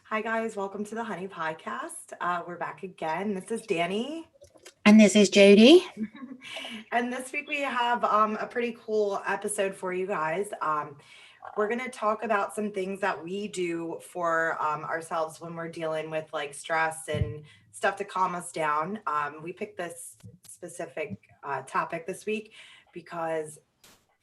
Hi, guys. Welcome to the Honey Podcast. We're back again. This is Dani. And this is Jodie. And this week we have a pretty cool episode for you guys. We're going to talk about some things that we do for ourselves when we're dealing with like stress and stuff to calm us down. We picked this specific topic this week because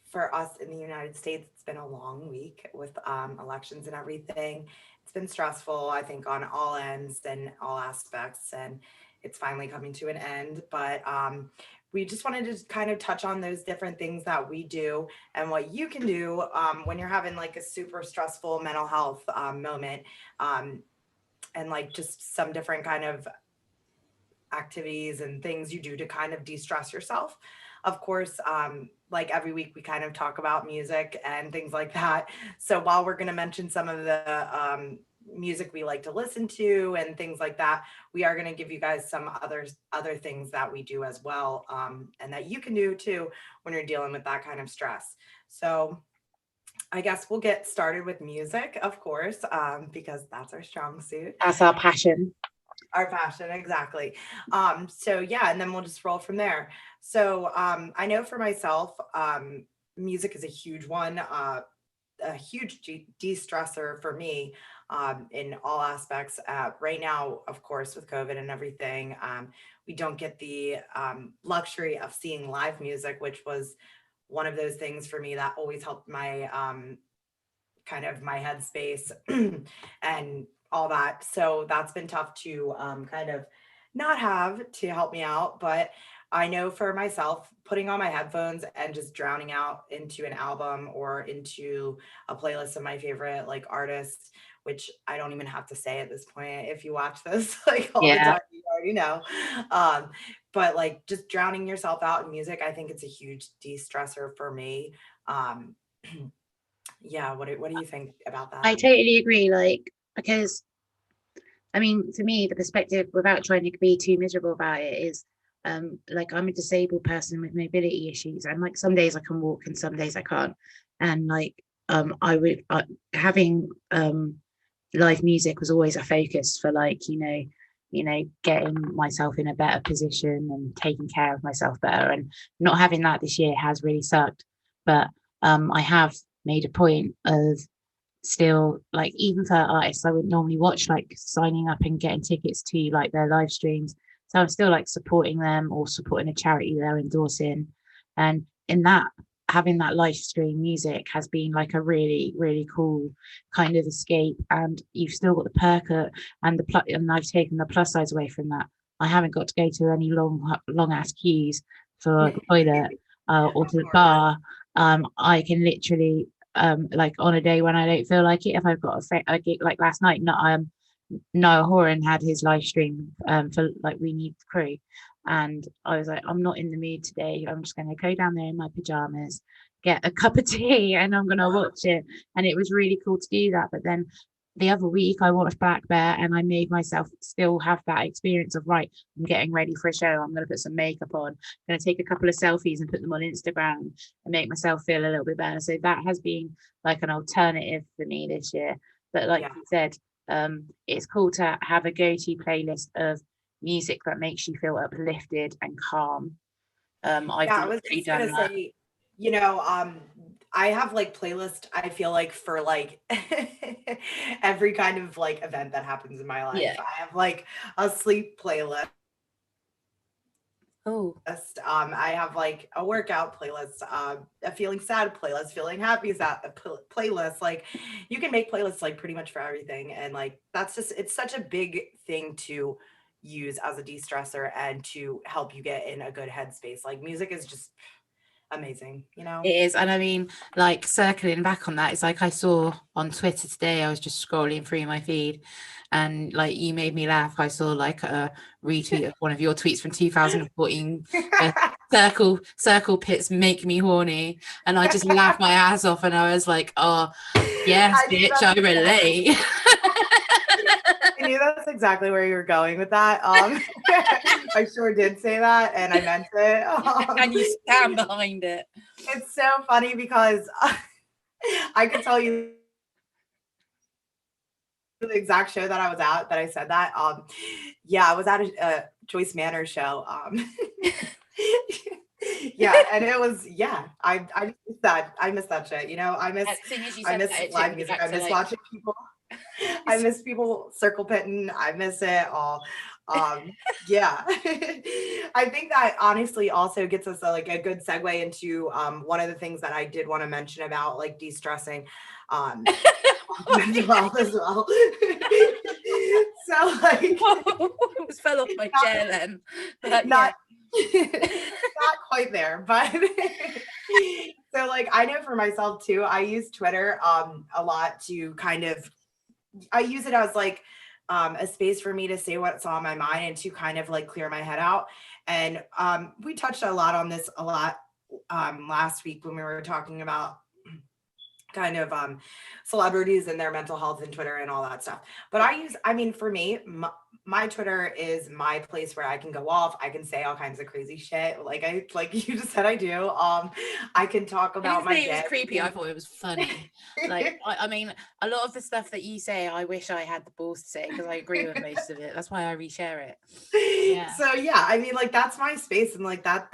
for us in the United States, it's been a long week with elections and everything. It's been stressful, I think, on all ends and all aspects, and it's finally coming to an end. But we just wanted to kind of touch on those different things that we do and what you can do when you're having like a super stressful mental health moment, um, and like just some different kind of activities and things you do to kind of de-stress yourself. Of course, like every week we kind of talk about music and things like that. So while we're going to mention some of the music we like to listen to and things like that, we are going to give you guys some other things that we do as well, and that you can do too when you're dealing with that kind of stress. So I guess we'll get started with music, of course, because that's our strong suit. That's our passion. Our passion, exactly. So yeah, and then we'll just roll from there. So I know for myself, music is a huge one, a huge de-stressor for me, in all aspects. Right now, of course, with COVID and everything, we don't get the luxury of seeing live music, which was one of those things for me that always helped my kind of my headspace and all that. So that's been tough to kind of not have to help me out. But I know for myself, putting on my headphones and just drowning out into an album or into a playlist of my favorite like artists, which I don't even have to say at this point. If you watch this like all the Yeah. time, you already know. Um, but like just drowning yourself out in music, I think it's a huge de-stressor for me. Um, yeah, what do you think about I that? totally agree. Because I mean, to me, the perspective, without trying to be too miserable about it, is I'm a disabled person with mobility issues, and like some days I can walk and some days I can't. And I would having live music was always a focus for getting myself in a better position and taking care of myself better. And not having that this year has really sucked. But I have made a point of still, like, even for artists I would normally watch, like signing up and getting tickets to like their live streams. So I'm still like supporting them or supporting a charity they're endorsing. And in that, having that live stream music has been like a really, really cool kind of escape. And you've still got the perk and and I've taken the plus sides away from that. I haven't got to go to any long ass queues for the toilet or to Of the course. bar. I can literally like on a day when I don't feel like it, if I've got a gig like last night, Noah Horan had his live stream for like We Need the Crew, and I was like, I'm not in the mood today. I'm just going to go down there in my pajamas, get a cup of tea, and I'm going to watch it. And it was really cool to do that. But then the other week I watched Black Bear and I made myself still have that experience of, right, I'm getting ready for a show. I'm going to put some makeup on, I'm going to take a couple of selfies and put them on Instagram and make myself feel a little bit better. So that has been like an alternative for me this year. But like Yeah. you said, it's cool to have a go-to playlist of music that makes you feel uplifted and calm. I've Yeah, I was deliberately just done gonna that. say, you know, I have like playlist, I feel like for like every kind of like event that happens in my life. Yeah. I have like a sleep playlist. Oh, I have like a workout playlist, a feeling sad playlist, feeling happy is that a playlist. Like you can make playlists like pretty much for everything, and like that's just it's such a big thing to use as a de-stressor and to help you get in a good headspace. Like music is just amazing, you it know? is. And I mean, like circling back on that, it's like I saw on Twitter today, I was just scrolling through my feed and like you made me laugh. I saw like a retweet of one of your tweets from 2014. Circle pits make me horny. And I just laughed my ass off and I was like, oh, yes, I knew bitch, I that's exactly relate. I knew that's exactly where you were going with that. I sure did say that, and I meant it. And you stand behind it. It's so funny because I could tell you the exact show that I was at that I said that. Yeah, I was at a Joyce Manor show. Yeah, and it was I miss that. I miss that shit. You know, As soon as you I said miss that, it took live me music. back I to miss like, watching people. I miss people circle pitting. I miss it all. Yeah. I think that honestly also gets us like a good segue into one of the things that I did want to mention about like de-stressing mental health as well. So like I almost fell off my not chair then. But yeah. not not quite there, but so like I know for myself too, I use Twitter a lot to kind of I use it as like a space for me to say what's on my mind and to kind of like clear my head out. And we touched a lot on this a lot last week when we were talking about kind of celebrities and their mental health and Twitter and all that stuff. But I mean, for me, my Twitter is my place where I can go off. I can say all kinds of crazy shit. Like you just said I do. I can talk I about didn't my say it was day. creepy. I thought it was funny. Like, I mean, a lot of the stuff that you say, I wish I had the balls to say because I agree with most of it. That's why I reshare it. Yeah. So yeah, I mean, like that's my space, and like that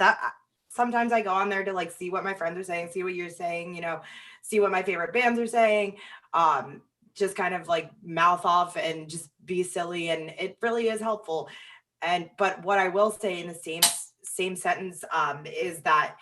sometimes I go on there to like see what my friends are saying, see what you're saying, you know, see what my favorite bands are saying, just kind of like mouth off and just be silly, and it really is helpful. And but what I will say in the same sentence is that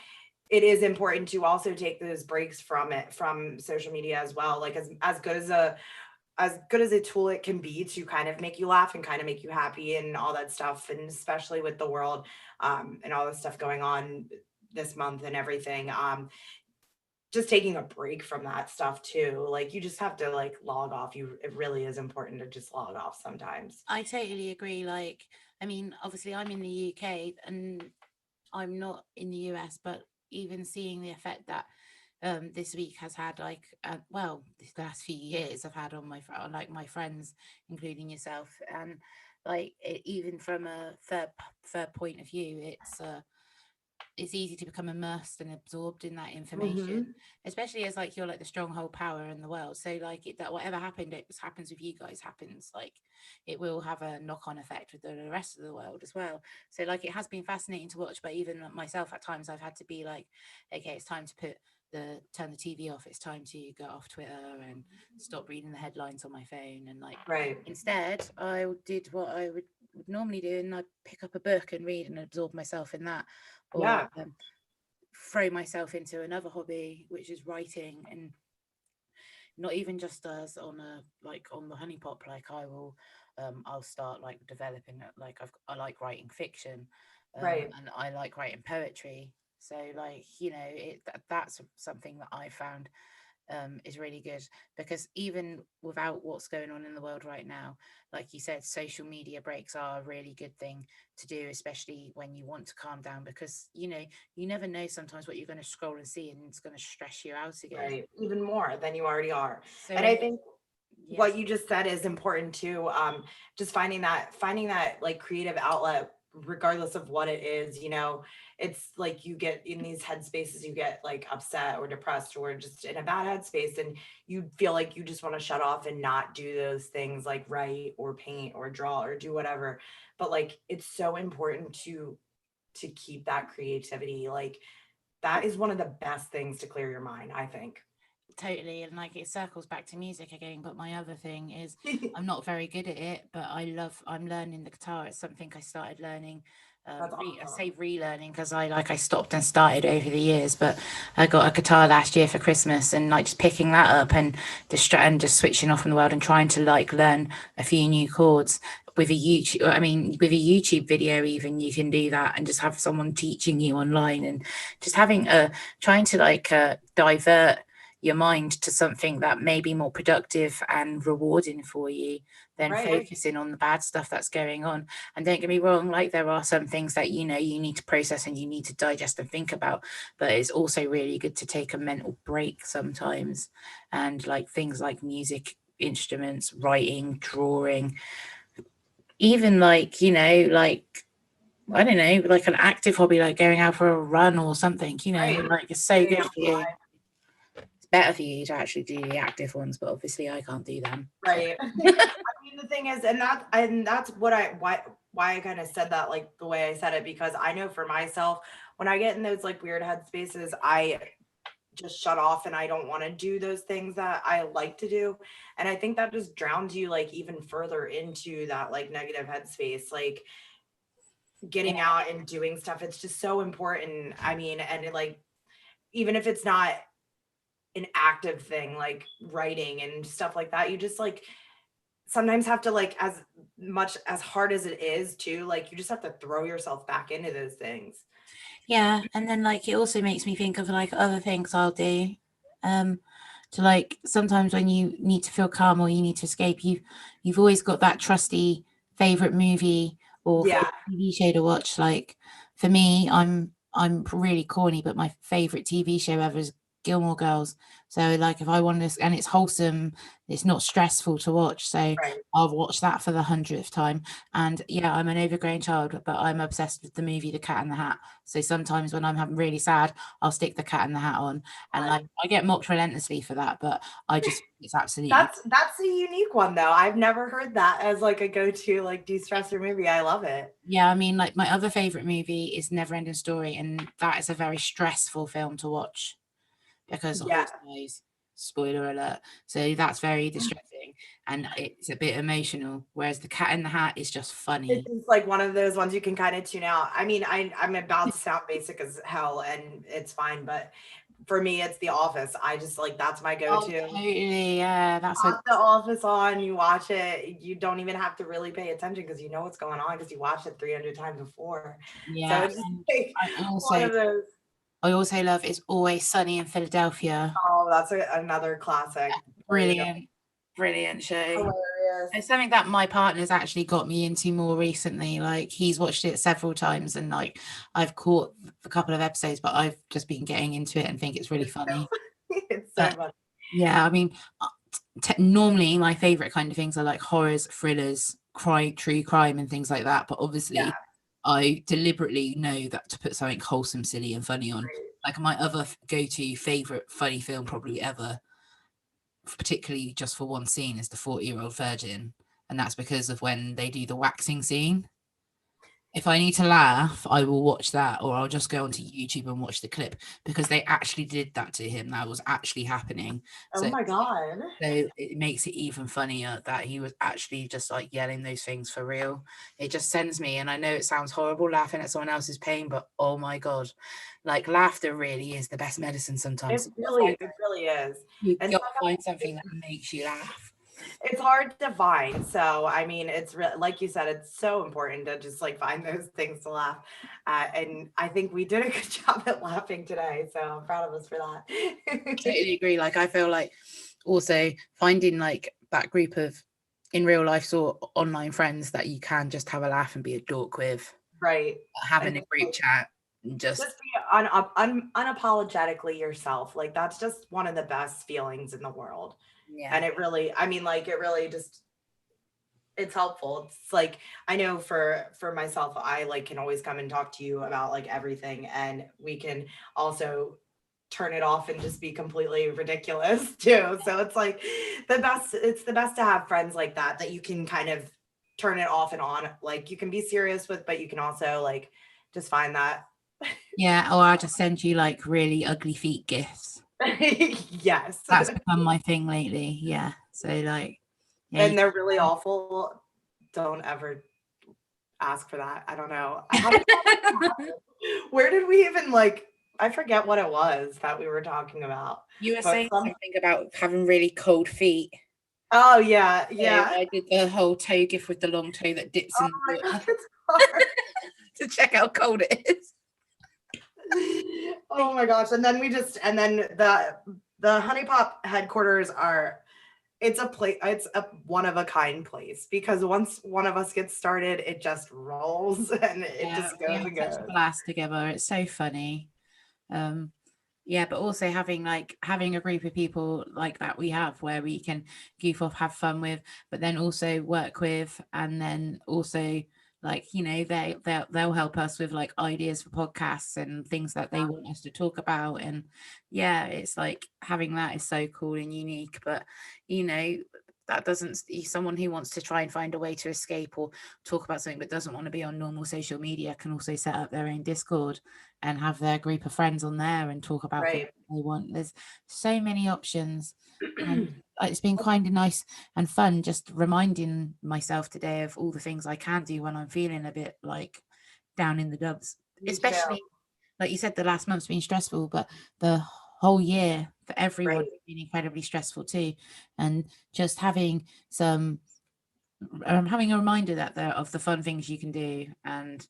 it is important to also take those breaks from it, from social media as well. Like as good as a tool it can be to kind of make you laugh and kind of make you happy and all that stuff, and especially with the world and all the stuff going on this month and everything, just taking a break from that stuff too. Like you just have to like log off. It really is important to just log off sometimes. I totally agree. Like, I mean, obviously, I'm in the UK and I'm not in the US, but even seeing the effect that this week has had, like, well, these last few years I've had on like my friends, including yourself, and like even from a third point of view, it's easy to become immersed and absorbed in that information, Hmm. especially as like you're like the stronghold power in the world. So like that whatever happened, it happens with you guys, happens like it will have a knock-on effect with the rest of the world as well. So like it has been fascinating to watch, but even myself at times I've had to be like, okay, it's time to turn the TV off. It's time to go off Twitter and stop reading the headlines on my phone. And like Right. instead, I did what I would normally do, and I'd pick up a book and read and absorb myself in that, or Yeah. throw myself into another hobby, which is writing. And not even just as on a like on the honeypot, like I'll start like developing it. Like I like writing fiction, Right. and I like writing poetry. So like, you know, that's something that I found is really good, because even without what's going on in the world right now, like you said, social media breaks are a really good thing to do, especially when you want to calm down, because you know, you never know sometimes what you're going to scroll and see, and it's going to stress you out again. Right. Even more than you already are. So And I in think what yes, you just said is important too. Just finding that like creative outlet, regardless of what it is, you know, it's like you get in these headspaces, you get like upset or depressed or just in a bad headspace, and you feel like you just want to shut off and not do those things like write or paint or draw or do whatever. But like it's so important to keep that creativity. Like that is one of the best things to clear your mind, I think. totally. And like it circles back to music again, but my other thing is I'm not very good at it, but I'm learning the guitar. It's something I started learning. That's I awesome. say relearning because I stopped and started over the years, but I got a guitar last year for Christmas, and like just picking that up and just switching off from the world and trying to like learn a few new chords with with a YouTube video. Even you can do that and just have someone teaching you online, and just having a trying to like divert your mind to something that may be more productive and rewarding for you than Right. focusing on the bad stuff that's going on. And don't get me wrong, like there are some things that you know you need to process and you need to digest and think about, but it's also really good to take a mental break sometimes. And like things like music instruments, writing, drawing, even like, you know, like I don't know, like an active hobby like going out for a run or something, you know, Right. like it's so Getting good for you. outside. better for you to actually do the active ones, but obviously I can't do them. So. Right. I mean, the thing is, and that's what why I kind of said that like the way I said it, because I know for myself, when I get in those like weird headspaces, I just shut off and I don't want to do those things that I like to do. And I think that just drowns you like even further into that like negative headspace. Like getting out and doing stuff, it's just so important. I mean, and it, like, even if it's not an active thing like writing and stuff like that, you just like sometimes have to like, as much as hard as it is too, like you just have to throw yourself back into those things. Yeah, and then like it also makes me think of like other things I'll do. To like sometimes when you need to feel calm or you need to escape, you've always got that trusty favorite movie or Yeah. favorite TV show to watch. Like for me, I'm really corny, but my favorite TV show ever is Gilmore Girls. So like if I want to, and it's wholesome, it's not stressful to watch. So Right. I'll watch that for the 100th time. And yeah, I'm an overgrown child, but I'm obsessed with the movie The Cat in the Hat. So sometimes when I'm really sad, I'll stick The Cat in the Hat on, and like I get mocked relentlessly for that, but I just it's absolutely That's a unique one though. I've never heard that as like a go-to like de-stressor movie. I love it. yeah. I mean, like my other favorite movie is Neverending Story, and that is a very stressful film to watch because the Yeah. horse dies. Spoiler alert. So that's very distressing and it's a bit emotional. Whereas The Cat in the Hat is just It's funny. just like one of those ones you can kind of tune out. I mean, I'm about to sound basic as hell and it's fine, but for me it's The Office. I just like that's my Oh, go-to. totally. Yeah, that's a Pop The Office on, you watch it, you don't even have to really pay attention because you know what's going on because you watched it 300 times before. So yeah. it's just And like I one also of those. I also love It's Always Sunny in Philadelphia. Oh, that's another classic. There you go. Brilliant, brilliant show. Hilarious. It's something that my partner's actually got me into more recently. Like he's watched it several times, and like I've caught a couple of episodes, but I've just been getting into it and think it's really It's so funny. it's so But funny. yeah, I mean, normally my favorite kind of things are like horrors, thrillers, true crime, and things like that. But Yeah. obviously, I deliberately know that to put something wholesome, silly, and funny on. Like my other go-to favorite funny film probably ever, particularly just for one scene, is The 40-Year-Old Virgin, and that's because of when they do the waxing scene. If I need to laugh, I will watch that, or I'll just go onto YouTube and watch the clip because they actually did that to him. That was actually happening. Oh So my God. so it makes it even funnier that he was actually just like yelling those things for real. It just sends me, and I know it sounds horrible laughing at someone else's pain, but oh my God, like laughter really is the best medicine sometimes. It really is. You And gotta find sometimes something that makes you laugh. it's hard to find. So, I mean, it's like you said, it's so important to just like find those things to laugh. And I think we did a good job at laughing today. So I'm proud of us for that. Totally agree. Like I feel like also finding like that group of in real life sort of online friends that you can just have a laugh and be a dork with, Right. And having a group chat and just just be unapologetically yourself. Like that's just one of the best feelings in the world. yeah. And it really, I mean, like it really just it's helpful. It's like I know for myself, I like can always come and talk to you about like everything, and we can also turn it off and just be completely ridiculous too. So it's like it's the best to have friends like that that you can kind of turn it off and on. Like you can be serious with, but you can also like just find that. Yeah, or I'll just send you like really ugly feet gifts. Yes. That's become my thing lately. Yeah. So like, yeah, And they're really awful. Don't ever ask for that. I don't know. How did where did we even like I forget what it was that we were talking about. you were But saying something about having really cold feet. oh yeah, So yeah. I did the whole toe gift with the long toe that dips Oh in the my god, water it's hard. to check how cold it is. Oh my gosh. And then the Honey Pop headquarters are it's a place it's a one of a kind place because once one of us gets started, it just rolls and it Yeah, just we goes have and such a goes. blast together. It's so funny. Um, yeah, but also having a group of people like that we have where we can goof off, have fun with, but then also work with, and then also like, you know, they'll help us with like ideas for podcasts and things that they want us to talk about. And yeah, it's like having that is so cool and unique. But you know, that doesn't, someone who wants to try and find a way to escape or talk about something but doesn't want to be on normal social media can also set up their own Discord and have their group of friends on there and talk about things Right. they want. There's so many options. And it's been kind of nice and fun just reminding myself today of all the things I can do when I'm feeling a bit like down in the dumps, Me too. especially like you said, the last month's been stressful, but the whole year for everyone Right. has been incredibly stressful too. And just having some, having a reminder that there of the fun things you can do, and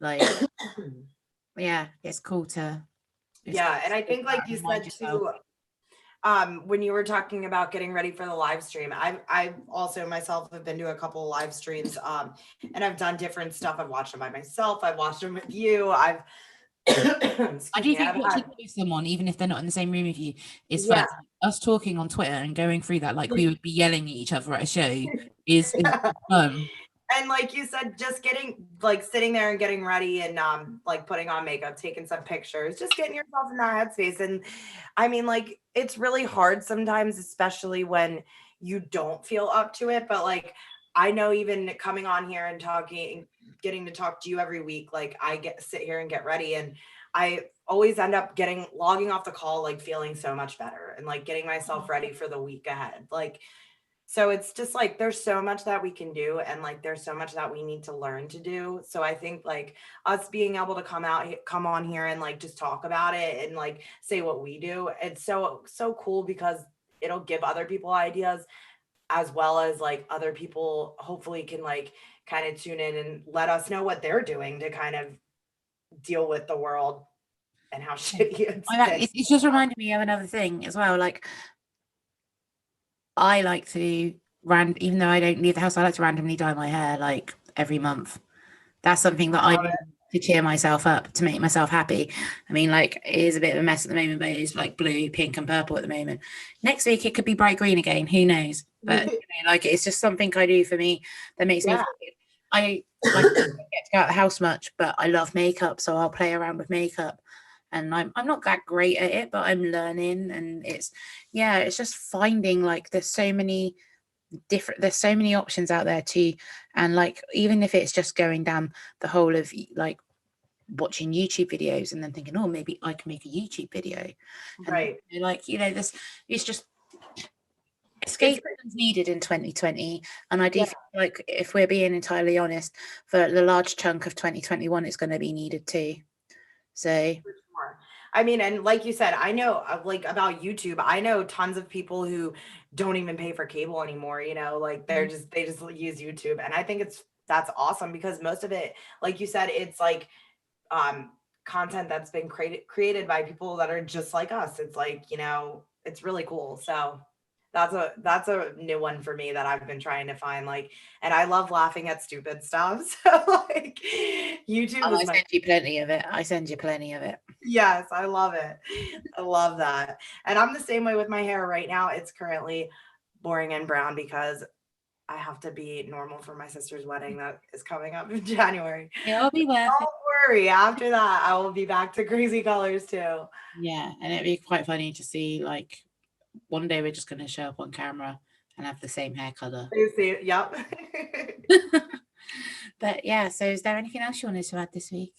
like, yeah, it's cool to, it's cool Yeah, and I to think like you remind said yourself. too, when you were talking about getting ready for the live stream, I also myself have been to a couple of live streams, and I've done different stuff. I've watched them by myself. I've watched them with you. I've I excuse do me. think I've watching had it with someone, even if they're not in the same room with you, is fun. yeah. It's like us talking on Twitter and going through that like we would be yelling at each other at a show is fun. And like you said, just getting like sitting there and getting ready and like putting on makeup, taking some pictures, just getting yourself in that headspace. And I mean, like it's really hard sometimes, especially when you don't feel up to it. But like I know even coming on here and talking, getting to talk to you every week, like I get sit here and get ready and I always end up getting logging off the call like feeling so much better and like getting myself ready for the week ahead. Like so it's just like there's so much that we can do and like there's so much that we need to learn to do. So I think like us being able to come on here and like just talk about it and like say what we do, it's so cool because it'll give other people ideas as well as like other people hopefully can like kind of tune in and let us know what they're doing to kind of deal with the world and how shitty it's been. It's just reminded me of another thing as well. Like I like to even though I don't leave the house, I like to randomly dye my hair like every month. That's something that I do to cheer myself up, to make myself happy. I mean, like it is a bit of a mess at the moment, but it's like blue, pink, and purple at the moment. Next week it could be bright green again. Who knows? But you know, like it's just something I do for me that makes me Yeah. feel good. I like don't get to go out the house much, but I love makeup, so I'll play around with makeup. And I'm not that great at it, but I'm learning, and it's just finding like there's so many options out there too, and like even if it's just going down the whole of like watching YouTube videos and then thinking, oh, maybe I can make a YouTube video, and Right. like this, it's just escape is needed in 2020. And I do feel like if we're being entirely honest, for the large chunk of 2021 it's going to be needed too. So I mean, and like you said, I know like about YouTube, I know tons of people who don't even pay for cable anymore, you know, like they just use YouTube. And I think that's awesome because most of it, like you said, it's like content that's been created by people that are just like us. It's like, you know, it's really cool. So that's a new one for me that I've been trying to find like, and I love laughing at stupid stuff. So like YouTube is I send you plenty of it. yes, I love it. I love that. And I'm the same way with my hair right now. It's currently boring and brown because I have to be normal for my sister's wedding that is coming up in January. It'll be worth it. Don't worry. After that, I will be back to crazy colors too. Yeah, and it'd be quite funny to see like one day we're just going to show up on camera and have the same hair color. You see, yep. But yeah, so is there anything else you wanted to add this week?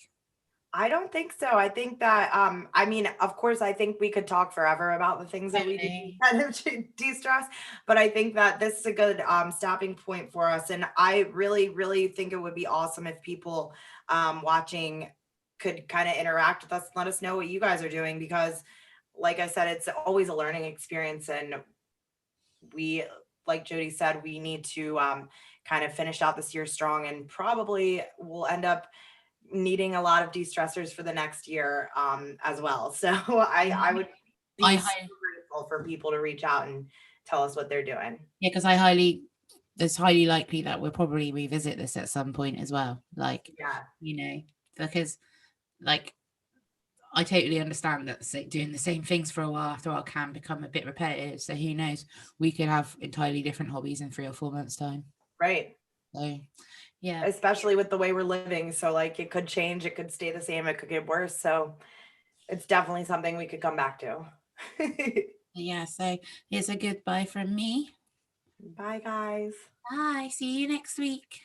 I don't think so. I think that I mean, of course, I think we could talk forever about the things that we do Totally. kind of to de-stress, but I think that this is a good stopping point for us. And I really, really think it would be awesome if people watching could kind of interact with us, let us know what you guys are doing because like I said, it's always a learning experience and we, like Jodie said, we need to kind of finish out this year strong and probably we'll end up needing a lot of de-stressors for the next year as well. So I would be super grateful for people to reach out and tell us what they're doing. Yeah, because it's highly likely that we'll probably revisit this at some point as well. Like, you know, because like I totally understand that doing the same things for a while after a while can become a bit repetitive. So who knows? We could have entirely different hobbies in 3 or 4 months' time. Right. So yeah. especially with the way we're living. So like it could change, it could stay the same, it could get worse. So it's definitely something we could come back to. Yeah. So here's a goodbye from me. Bye guys. Bye. See you next week.